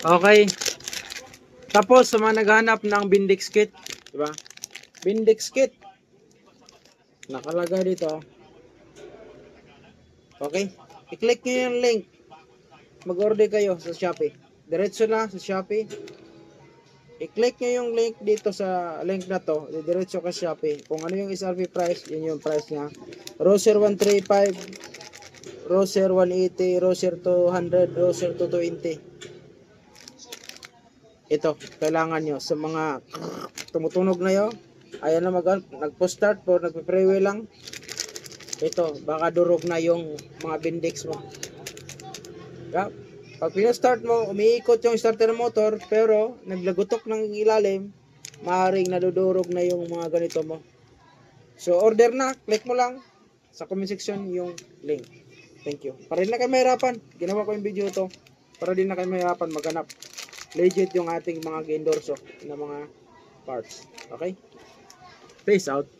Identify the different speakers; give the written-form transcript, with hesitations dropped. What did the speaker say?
Speaker 1: Okay. Tapos sa mga naghanap ng Bindix kit, di ba? Bindix kit. Nakalagay dito. Okay? I-click nyo yung link. Mag-order kayo sa Shopee. Diretso na sa Shopee. I-click nyo yung link dito sa link na to. Diretso ka sa Shopee. Kung ano yung SRP price, yun yung price niya. Roser 135, Roser 180, Roser 200, Roser 220. Ito, kailangan nyo sa mga tumutunog na yun. Ayan na nagpo start po, nagpe-freeway lang. Ito, baka durog na yung mga Bindix mo. Yeah. Pag pina-start mo, umiikot yung starter motor, pero naglagutok ng ilalim, maaaring nadudurog na yung mga ganito mo. So, order na, click mo lang sa comment section yung link. Thank you. Para din na kayo mahirapan, ginawa ko yung video to, para din na kayo mahirapan maghanap. Legit yung ating mga endorso na mga parts. Okay? Peace out.